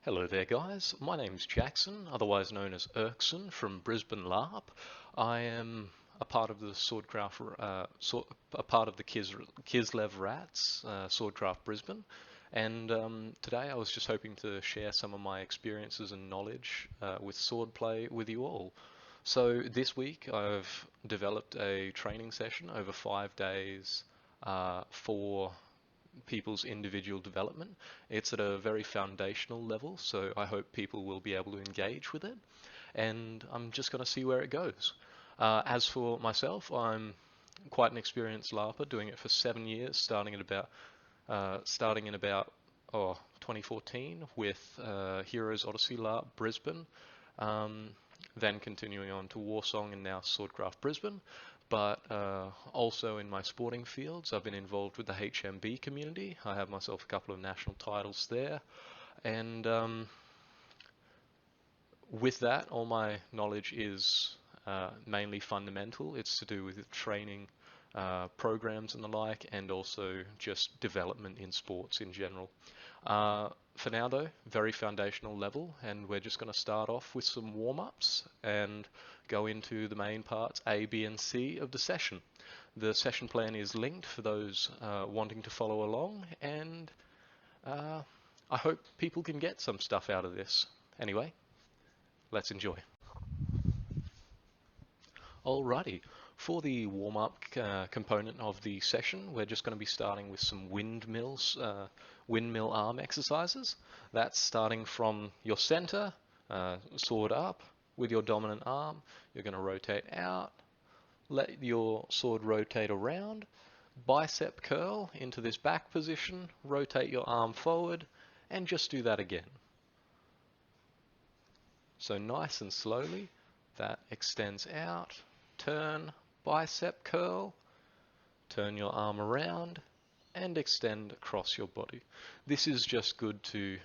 Hello there guys, my name's Jackson, otherwise known as Erkson from Brisbane LARP. I am a part of the a part of the Kislev Rats, Swordcraft Brisbane, and today I was just hoping to share some of my experiences and knowledge with swordplay with you all. So this week I've developed a training session over 5 days for people's individual development. It's at a very foundational level, so I hope people will be able to engage with it, and I'm just going to see where it goes. As for myself, I'm quite an experienced LARPer, doing it for 7 years, starting in about 2014 with Heroes Odyssey LARP Brisbane, um, then continuing on to Warsong and now Swordcraft Brisbane. But also in my sporting fields, I've been involved with the HMB community. I have myself a couple of national titles there. And with that, all my knowledge is mainly fundamental. It's to do with training programs and the like, and also just development in sports in general. For now though, very foundational level, and we're just going to start off with some warm-ups and go into the main parts A, B and C of the session. The session plan is linked for those wanting to follow along, and I hope people can get some stuff out of this. Anyway, let's enjoy. Alrighty, for the warm-up component of the session, we're just going to be starting with some windmill arm exercises. That's starting from your center, sword up, with your dominant arm. You're going to rotate out, let your sword rotate around, bicep curl into this back position, rotate your arm forward, and just do that again. So nice and slowly, that extends out, turn, bicep curl, turn your arm around, and extend across your body. This is just good to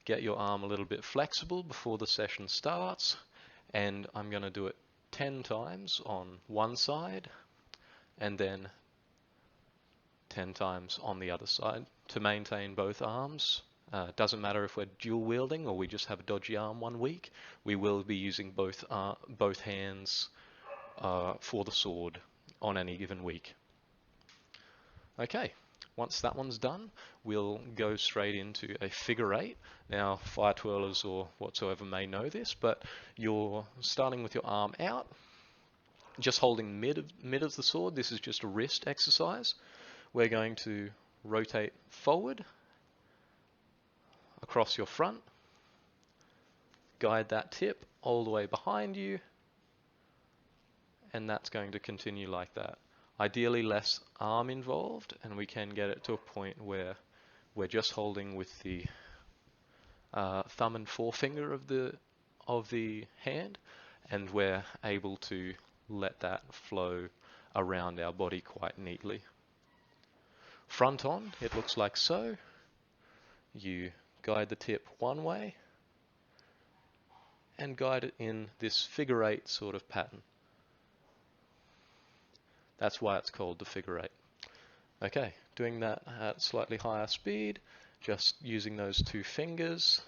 get your arm a little bit flexible before the session starts, and I'm going to do it 10 times on one side and then 10 times on the other side to maintain both arms. Doesn't matter if we're dual wielding or we just have a dodgy arm one week, we will be using both hands for the sword on any given week. Okay, once that one's done, we'll go straight into a figure eight. Now, fire twirlers or whatsoever may know this, but you're starting with your arm out, just holding mid of the sword. This is just a wrist exercise. We're going to rotate forward, across your front, guide that tip all the way behind you, and that's going to continue like that. Ideally less arm involved, and we can get it to a point where we're just holding with the thumb and forefinger of the hand, and we're able to let that flow around our body quite neatly. Front on, it looks like so. You guide the tip one way and guide it in this figure eight sort of pattern. That's why it's called the figure eight. Okay, doing that at slightly higher speed, just using those two fingers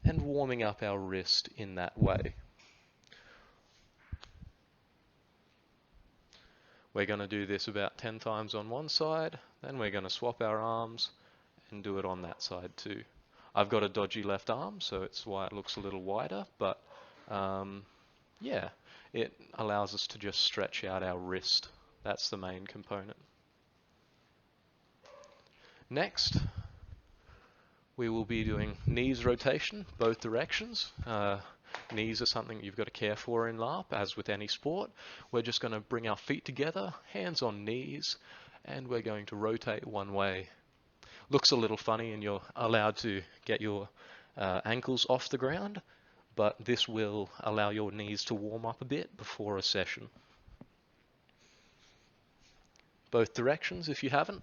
and warming up our wrist in that way. We're going to do this about 10 times on one side, then we're going to swap our arms and do it on that side too. I've got a dodgy left arm, so it's why it looks a little wider, but yeah, it allows us to just stretch out our wrist. That's the main component. Next, we will be doing knees rotation, both directions. Knees are something you've got to care for in LARP, as with any sport. We're just going to bring our feet together, hands on knees, and we're going to rotate one way. Looks a little funny, and you're allowed to get your ankles off the ground, but this will allow your knees to warm up a bit before a session. Both directions if you haven't.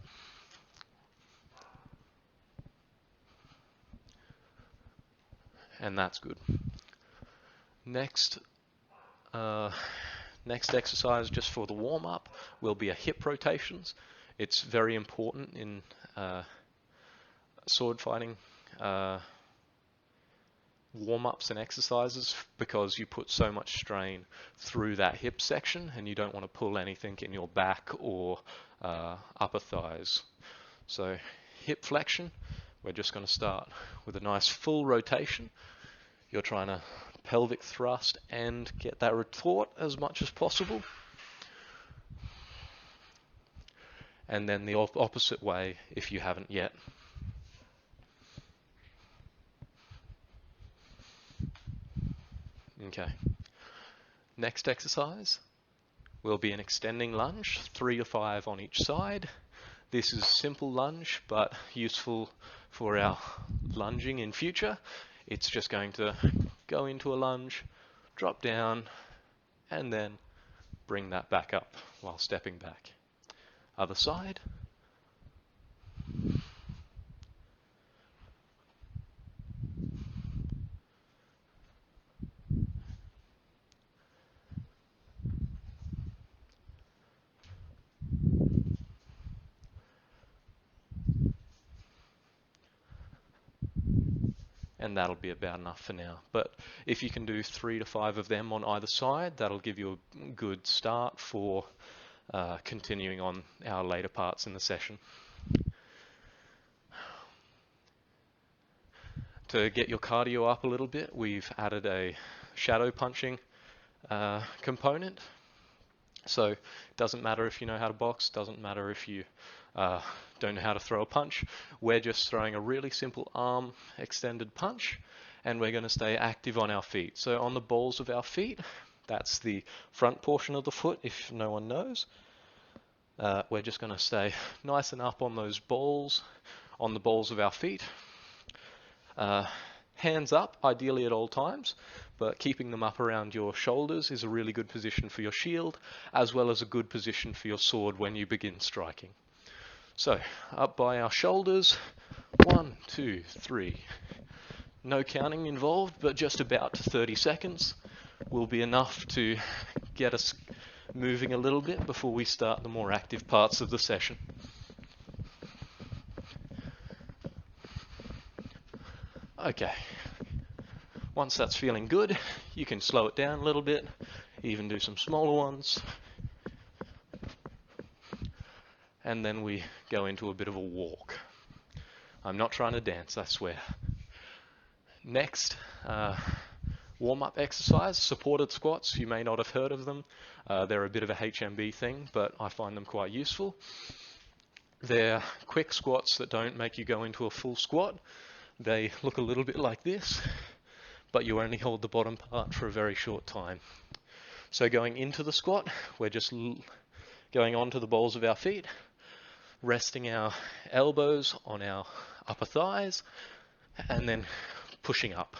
And that's good. Next exercise, just for the warm-up, will be a hip rotations. It's very important in sword fighting warm-ups and exercises because you put so much strain through that hip section and you don't want to pull anything in your back or upper thighs. So hip flexion, we're just going to start with a nice full rotation. You're trying to pelvic thrust and get that retort as much as possible. And then the opposite way if you haven't yet. Okay. Next exercise will be an extending lunge, 3 to 5 on each side. This is simple lunge, but useful for our lunging in future. It's just going to go into a lunge, drop down, and then bring that back up while stepping back. Other side. And that'll be about enough for now. But if you can do 3 to 5 of them on either side, that'll give you a good start for continuing on our later parts in the session. To get your cardio up a little bit, we've added a shadow punching component. So it doesn't matter if you know how to box, doesn't matter if you don't know how to throw a punch. We're just throwing a really simple arm extended punch, and we're going to stay active on our feet. So on the balls of our feet, that's the front portion of the foot, if no one knows. We're just going to stay nice and up on those balls, on the balls of our feet. Hands up, ideally at all times, but keeping them up around your shoulders is a really good position for your shield, as well as a good position for your sword when you begin striking. So, up by our shoulders, 1, 2, 3. No counting involved, but just about 30 seconds will be enough to get us moving a little bit before we start the more active parts of the session. Okay, once that's feeling good, you can slow it down a little bit, even do some smaller ones. And then we go into a bit of a walk. I'm not trying to dance, I swear. Next, warm-up exercise, supported squats. You may not have heard of them. They're a bit of a HMB thing, but I find them quite useful. They're quick squats that don't make you go into a full squat. They look a little bit like this, but you only hold the bottom part for a very short time. So going into the squat, we're just going onto the balls of our feet, resting our elbows on our upper thighs, and then pushing up.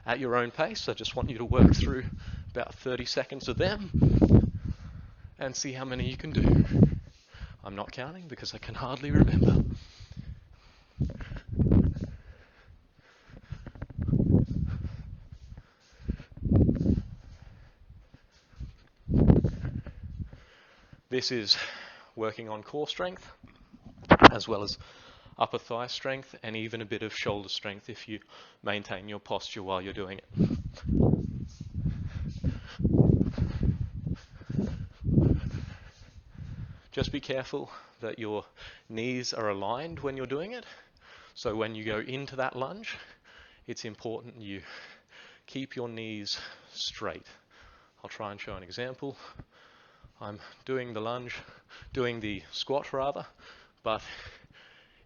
At your own pace, I just want you to work through about 30 seconds of them and see how many you can do. I'm not counting because I can hardly remember. This is working on core strength, as well as upper thigh strength, and even a bit of shoulder strength if you maintain your posture while you're doing it. Just be careful that your knees are aligned when you're doing it. So when you go into that lunge, it's important you keep your knees straight. I'll try and show an example. I'm doing the lunge, doing the squat rather, but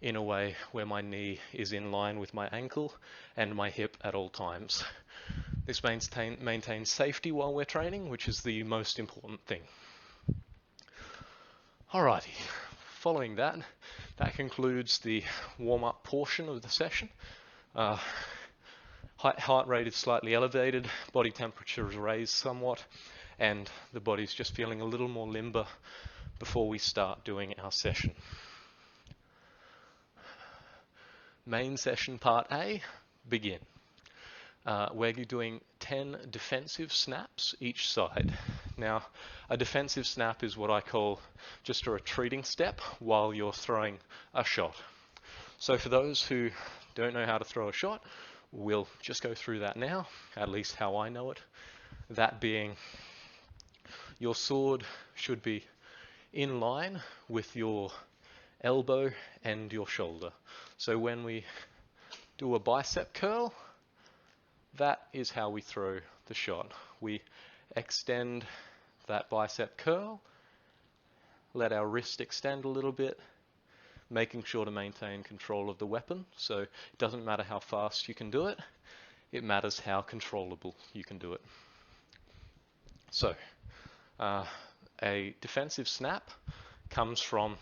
in a way where my knee is in line with my ankle and my hip at all times. This maintains safety while we're training, which is the most important thing. Alrighty, following that, that concludes the warm-up portion of the session. Heart rate is slightly elevated, body temperature is raised somewhat, and the body's just feeling a little more limber before we start doing our session. Main session part A, begin. We're doing 10 defensive snaps each side. Now, a defensive snap is what I call just a retreating step while you're throwing a shot. So for those who don't know how to throw a shot, we'll just go through that now, at least how I know it. That being, your sword should be in line with your elbow and your shoulder. So when we do a bicep curl, that is how we throw the shot. We extend that bicep curl, let our wrist extend a little bit, making sure to maintain control of the weapon. So it doesn't matter how fast you can do it, it matters how controllable you can do it. So a defensive snap comes from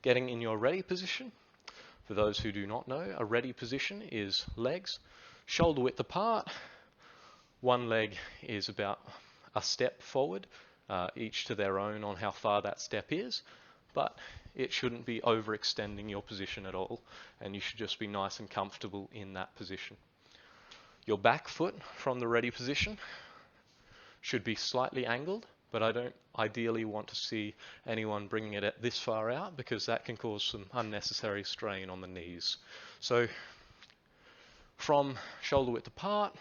getting in your ready position. For those who do not know, a ready position is legs shoulder width apart. One leg is about a step forward, each to their own on how far that step is, but it shouldn't be overextending your position at all, and you should just be nice and comfortable in that position. Your back foot from the ready position should be slightly angled, but I don't ideally want to see anyone bringing it this far out because that can cause some unnecessary strain on the knees. So from shoulder width apart,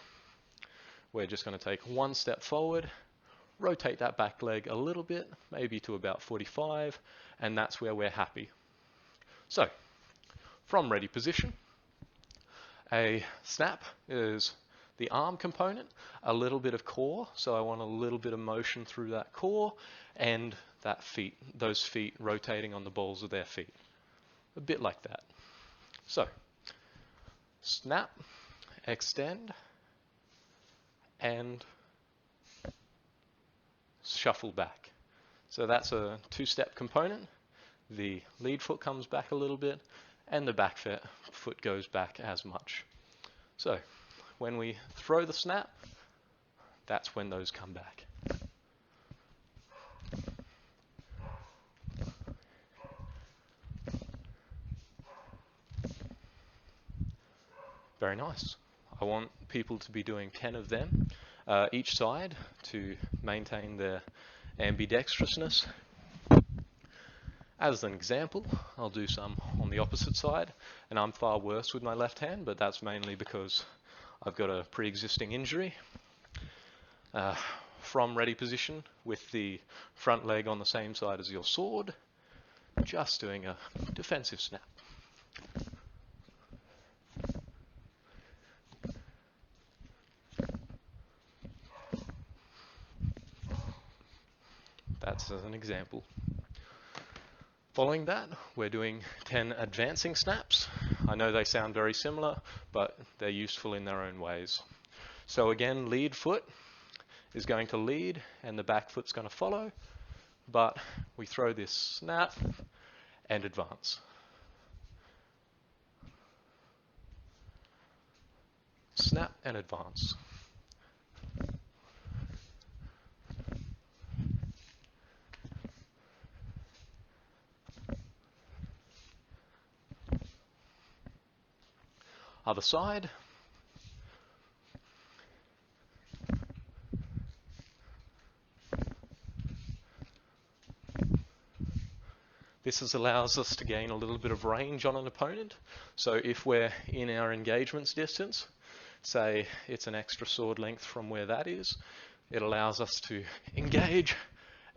we're just going to take one step forward, rotate that back leg a little bit, maybe to about 45, and that's where we're happy. So from ready position, a snap is the arm component, a little bit of core, so I want a little bit of motion through that core, and that feet, those feet rotating on the balls of their feet. A bit like that. So, snap, extend, and shuffle back. So that's a two-step component. The lead foot comes back a little bit, and the back foot goes back as much. So, when we throw the snap, that's when those come back. Very nice. I want people to be doing 10 of them each side to maintain their ambidextrousness. As an example, I'll do some on the opposite side, and I'm far worse with my left hand, but that's mainly because I've got a pre-existing injury. From ready position with the front leg on the same side as your sword, just doing a defensive snap. That's as an example. Following that, we're doing 10 advancing snaps. I know they sound very similar, but they're useful in their own ways. So again, lead foot is going to lead and the back foot's going to follow, but we throw this snap and advance. Snap and advance. Other side. This allows us to gain a little bit of range on an opponent. So if we're in our engagement's distance, say it's an extra sword length from where that is, it allows us to engage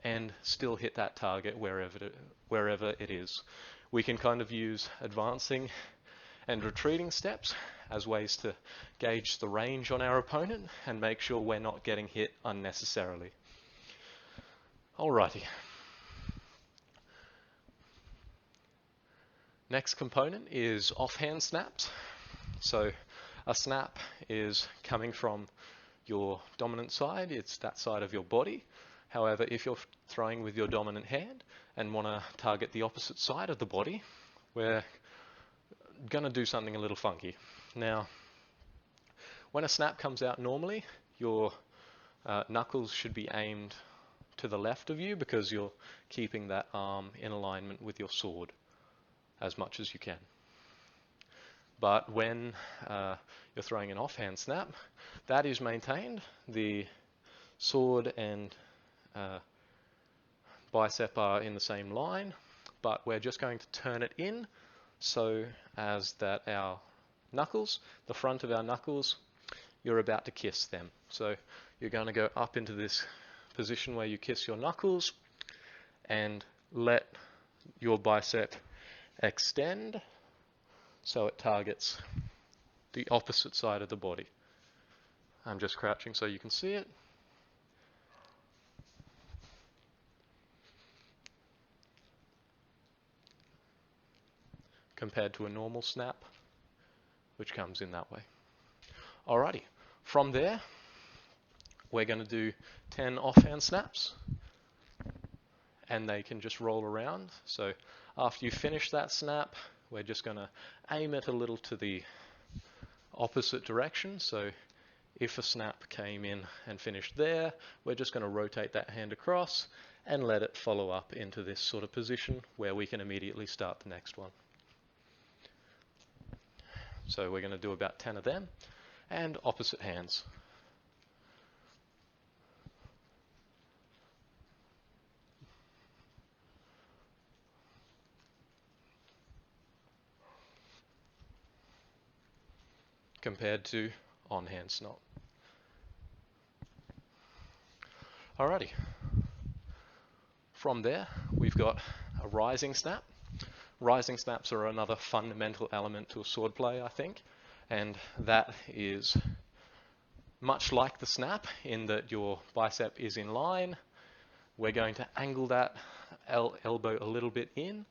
and still hit that target wherever it is. We can kind of use advancing and retreating steps as ways to gauge the range on our opponent and make sure we're not getting hit unnecessarily. Alrighty. Next component is offhand snaps. So a snap is coming from your dominant side, it's that side of your body. However, if you're throwing with your dominant hand and want to target the opposite side of the body, we're going to do something a little funky. Now, when a snap comes out normally, your knuckles should be aimed to the left of you because you're keeping that arm in alignment with your sword as much as you can. But when you're throwing an offhand snap, that is maintained. The sword and bicep are in the same line, but we're just going to turn it in so as that our knuckles, the front of our knuckles, you're about to kiss them. So you're going to go up into this position where you kiss your knuckles and let your bicep extend so it targets the opposite side of the body. I'm just crouching so you can see it. Compared to a normal snap, which comes in that way. Alrighty, from there, we're going to do 10 offhand snaps, and they can just roll around. So after you finish that snap, we're just going to aim it a little to the opposite direction. So if a snap came in and finished there, we're just going to rotate that hand across and let it follow up into this sort of position where we can immediately start the next one. So we're going to do about 10 of them, and opposite hands. Compared to on-hand snap. Alrighty. From there, we've got a rising snap. Rising snaps are another fundamental element to a sword play, I think, and that is much like the snap in that your bicep is in line. We're going to angle that elbow a little bit in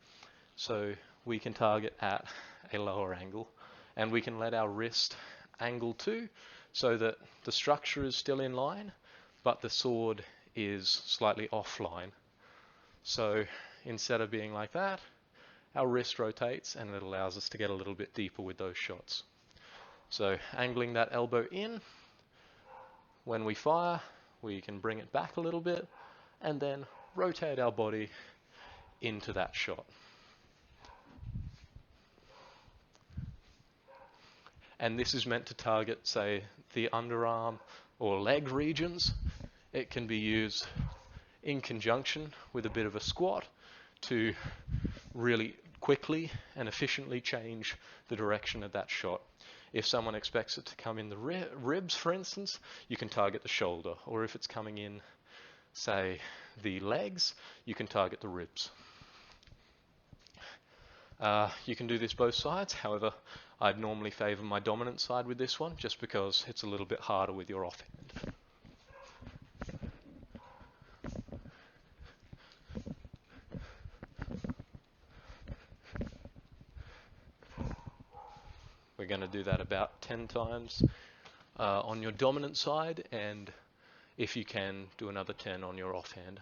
so we can target at a lower angle, and we can let our wrist angle too so that the structure is still in line but the sword is slightly offline. So instead of being like that, our wrist rotates and it allows us to get a little bit deeper with those shots. So angling that elbow in, when we fire, we can bring it back a little bit and then rotate our body into that shot. And this is meant to target, say, the underarm or leg regions. It can be used in conjunction with a bit of a squat to really quickly and efficiently change the direction of that shot. If someone expects it to come in the ribs, for instance, you can target the shoulder. Or if it's coming in, say, the legs, you can target the ribs. You can do this both sides. However, I'd normally favor my dominant side with this one just because it's a little bit harder with your offhand. We're going to do that about 10 times on your dominant side, and if you can, do another 10 on your offhand.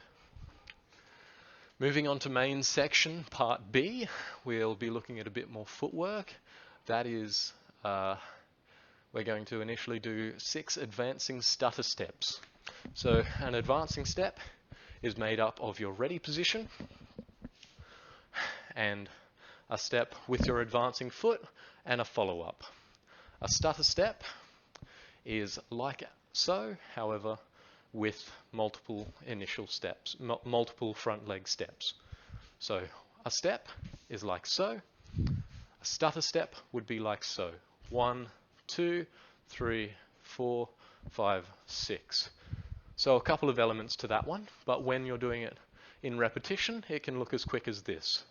Moving on to main section, part B, we'll be looking at a bit more footwork. That is, we're going to initially do 6 advancing stutter steps. So an advancing step is made up of your ready position and a step with your advancing foot and a follow-up. A stutter step is like so, however, with multiple initial steps, multiple front leg steps. So a step is like so. A stutter step would be like so. 1, 2, 3, 4, 5, 6. So a couple of elements to that one, but when you're doing it in repetition, it can look as quick as this.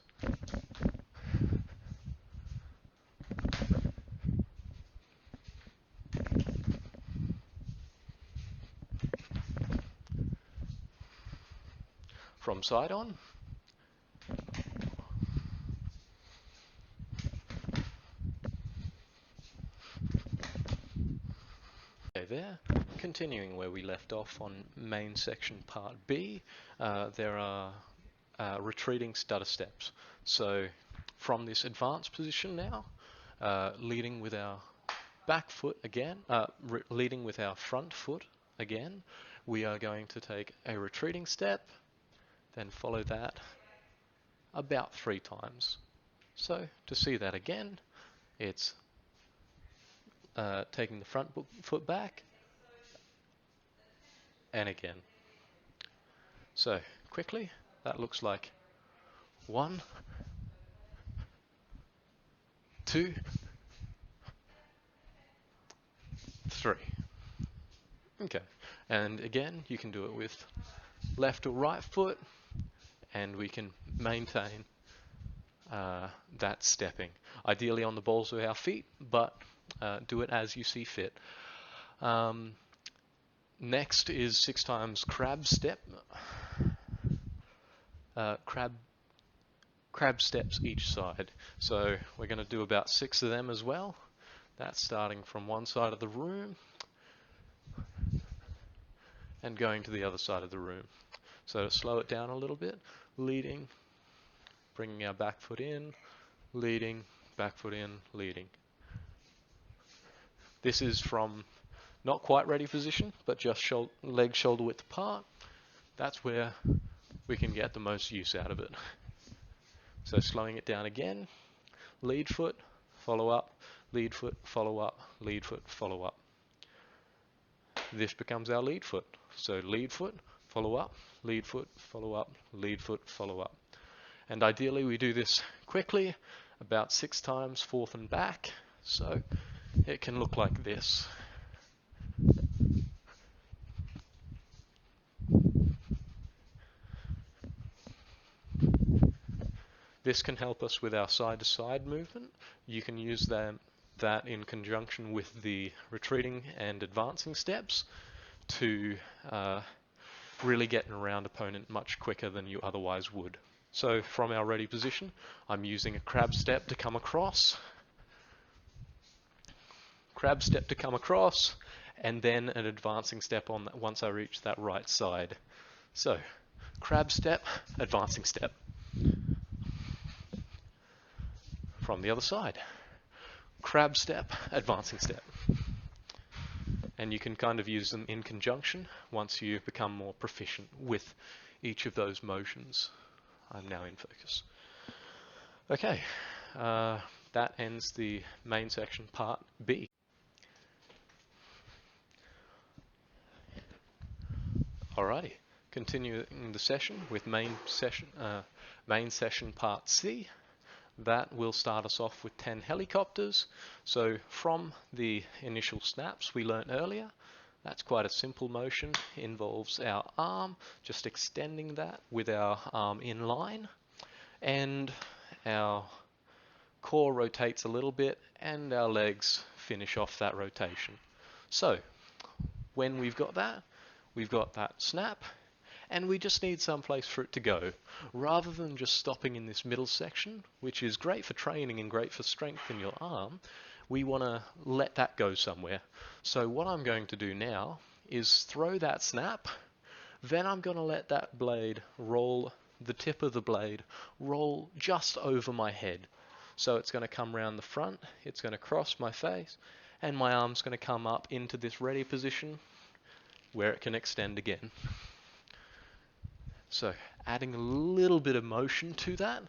From side on. Okay, there. Continuing where we left off on main section part B, there are retreating stutter steps. So from this advanced position now, leading with our back foot again, leading with our front foot again, we are going to take a retreating step, then follow that about 3 times. So to see that again, it's taking the front foot back, and again. So quickly, that looks like 1, 2, 3. Okay, and again, you can do it with left or right foot, and we can maintain that stepping. Ideally on the balls of our feet, but do it as you see fit. Next is 6 times crab step. Crab steps each side. So we're going to do about 6 of them as well. That's starting from one side of the room and going to the other side of the room. So to slow it down a little bit, leading, bringing our back foot in, leading, back foot in, leading. This is from not quite ready position, but just legs shoulder width apart. That's where we can get the most use out of it. So slowing it down again, lead foot, follow up, lead foot, follow up, lead foot, follow up. This becomes our lead foot. So lead foot, follow up, lead foot, follow up, lead foot, follow up. And ideally we do this quickly, about 6 times, forth and back. So it can look like this. This can help us with our side-to-side movement. You can use that in conjunction with the retreating and advancing steps to really get an around opponent much quicker than you otherwise would. So from our ready position, I'm using a crab step to come across, crab step to come across, and then an advancing step on that once I reach that right side. So crab step, advancing step. From the other side, crab step, advancing step. And you can kind of use them in conjunction once you become more proficient with each of those motions. I'm now in focus. Okay, that ends the main section part B. Alrighty, continuing the session with main session part C. That will start us off with 10 helicopters. So from the initial snaps we learnt earlier, that's quite a simple motion. Involves our arm, just extending that with our arm in line, and our core rotates a little bit and our legs finish off that rotation. So when we've got that snap, and we just need some place for it to go, rather than just stopping in this middle section, which is great for training and great for strength in your arm. We want to let that go somewhere. So what I'm going to do now is throw that snap, then I'm going to let that blade roll, the tip of the blade roll just over my head. So it's going to come around the front, it's going to cross my face, and my arm's going to come up into this ready position where it can extend again. So adding a little bit of motion to that,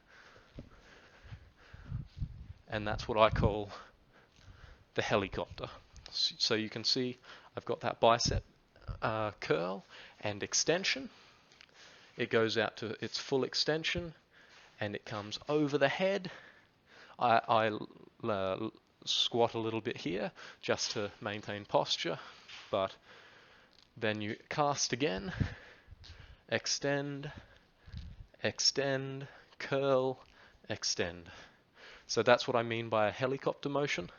and that's what I call the helicopter. So you can see I've got that bicep curl and extension. It goes out to its full extension and it comes over the head. I squat a little bit here just to maintain posture, but then you cast again, extend, extend, curl, extend. So that's what I mean by a helicopter motion,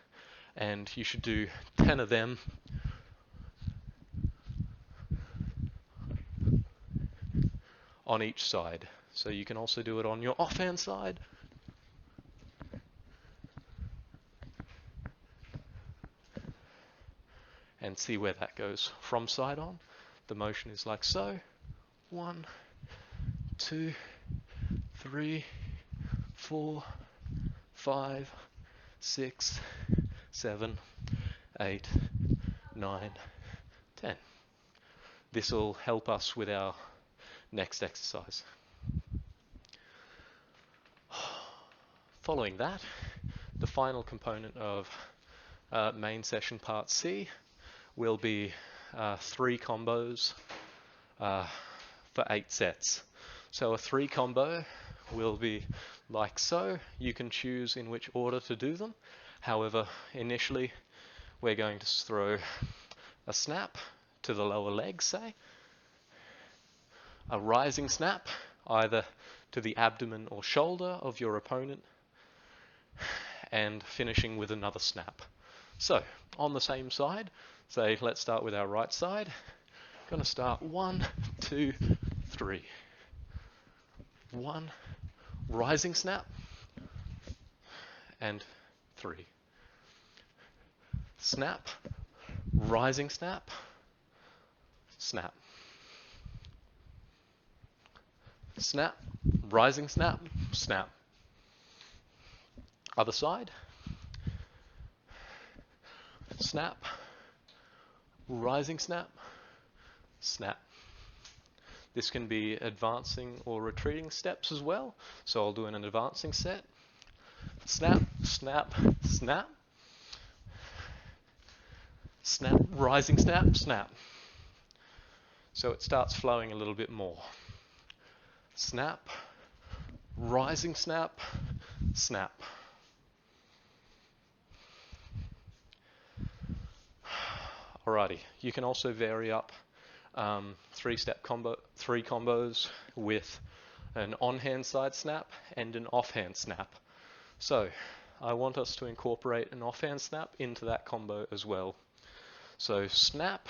and you should do 10 of them on each side. So you can also do it on your offhand side. And see where that goes. From side on, the motion is like so. 1, 2, 3, 4, 5, 6, 7, 8, 9, 10. This will help us with our next exercise. Following that, the final component of main session part C will be 3 combos for 8 sets. So a 3 combo will be like so. You can choose in which order to do them. However, initially we're going to throw a snap to the lower leg, say, a rising snap either to the abdomen or shoulder of your opponent, and finishing with another snap. So on the same side, say let's start with our right side. Going to start 1, 2, 3. 1, rising snap, and 3. Snap, rising snap, snap. Snap, rising snap, snap. Other side. Snap, rising snap, snap. This can be advancing or retreating steps as well. So I'll do an advancing set. Snap, snap, snap. Snap, rising snap, snap. So it starts flowing a little bit more. Snap, rising snap, snap. Alrighty, you can also vary up 3 combos with an on-hand side snap and an off-hand snap. So I want us to incorporate an off-hand snap into that combo as well. So snap,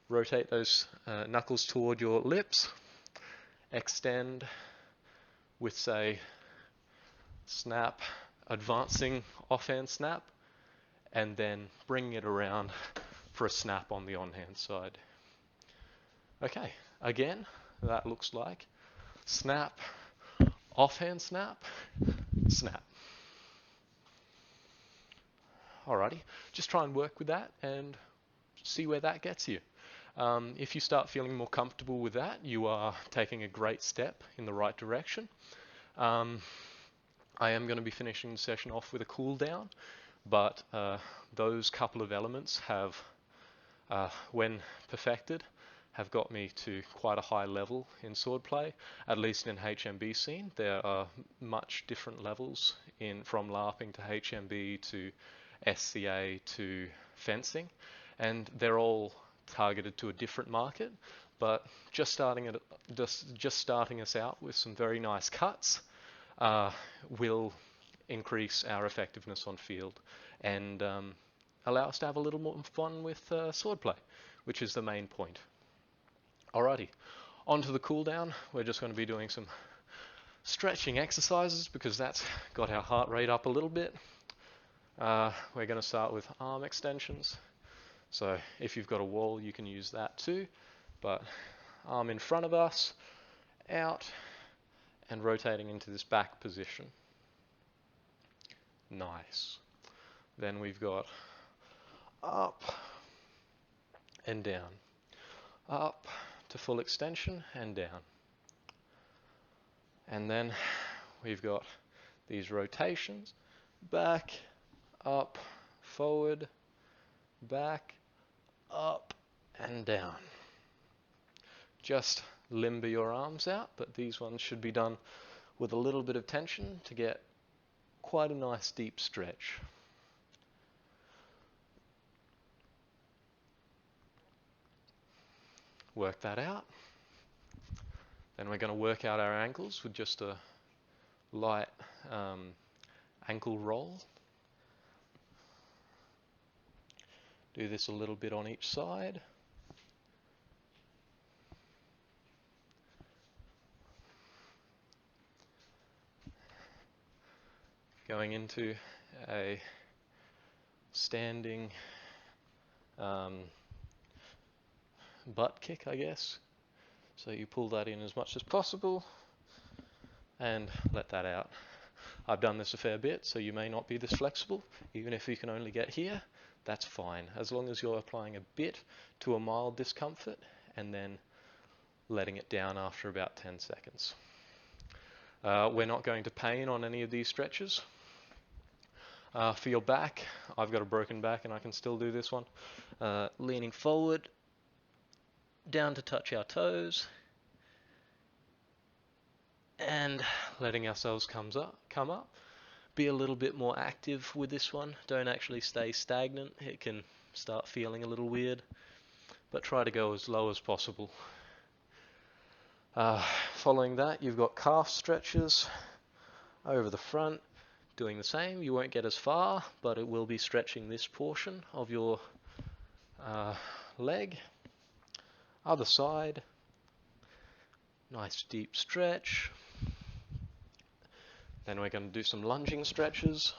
rotate those knuckles toward your lips, extend with, say, snap, advancing off-hand snap, and then bring it around for a snap on the on-hand side. Okay, again, that looks like snap, off-hand snap, snap. Alrighty, just try and work with that and see where that gets you. If you start feeling more comfortable with that, you are taking a great step in the right direction. I am going to be finishing the session off with a cool down, but those couple of elements have, when perfected, have got me to quite a high level in swordplay, at least in HMB scene. There are much different levels from LARPing to HMB to SCA to fencing, and they're all targeted to a different market, but just starting us out with some very nice cuts will increase our effectiveness on field and allow us to have a little more fun with swordplay, which is the main point. Alrighty, on to the cooldown. We're just going to be doing some stretching exercises because that's got our heart rate up a little bit. We're going to start with arm extensions. So if you've got a wall, you can use that too, but arm in front of us, out, and rotating into this back position. Nice. Then we've got up and down. Up to full extension and down. And then we've got these rotations, back, up, forward, back, up and down. Just limber your arms out, but these ones should be done with a little bit of tension to get quite a nice deep stretch. Work that out. Then we're going to work out our ankles with just a light ankle roll. Do this a little bit on each side. Going into a standing butt kick, I guess. So you pull that in as much as possible and let that out. I've done this a fair bit, so you may not be this flexible. Even if you can only get here, that's fine, as long as you're applying a bit to a mild discomfort and then letting it down after about 10 seconds. We're not going to pain on any of these stretches. For your back, I've got a broken back and I can still do this one. Leaning forward, down to touch our toes, and letting ourselves come up. Be a little bit more active with this one. Don't actually stay stagnant. It can start feeling a little weird, but try to go as low as possible. Following that, you've got calf stretches over the front. Doing the same. You won't get as far, but it will be stretching this portion of your leg. Other side. Nice deep stretch. Then we're going to do some lunging stretches.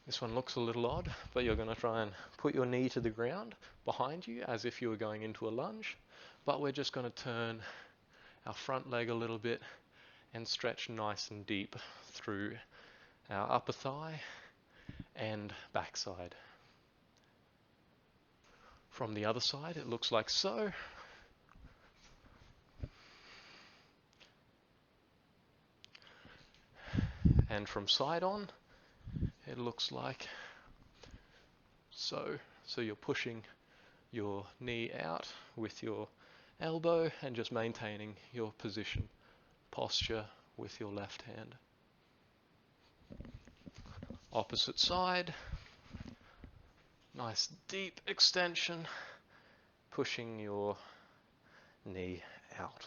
This one looks a little odd, but you're going to try and put your knee to the ground behind you as if you were going into a lunge. But we're just going to turn our front leg a little bit and stretch nice and deep through our upper thigh and backside. From the other side, it looks like so. And from side on, it looks like so. So you're pushing your knee out with your elbow and just maintaining your position, posture with your left hand. Opposite side, nice deep extension, pushing your knee out.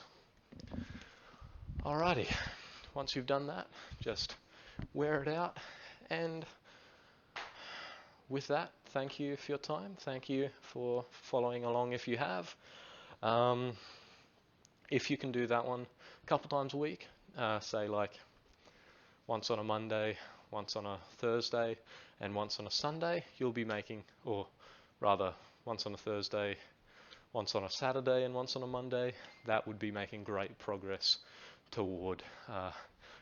Alrighty, once you've done that, just wear it out, and with that, thank you for your time. Thank you for following along if you have. If you can do that one a couple times a week, say like once on a Monday, once on a Thursday, and once on a Sunday, you'll be making, or rather once on a Thursday, once on a Saturday, and once on a Monday, that would be making great progress toward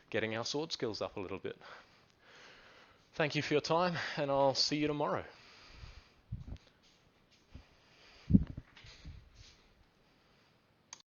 getting our sword skills up a little bit. Thank you for your time, and I'll see you tomorrow.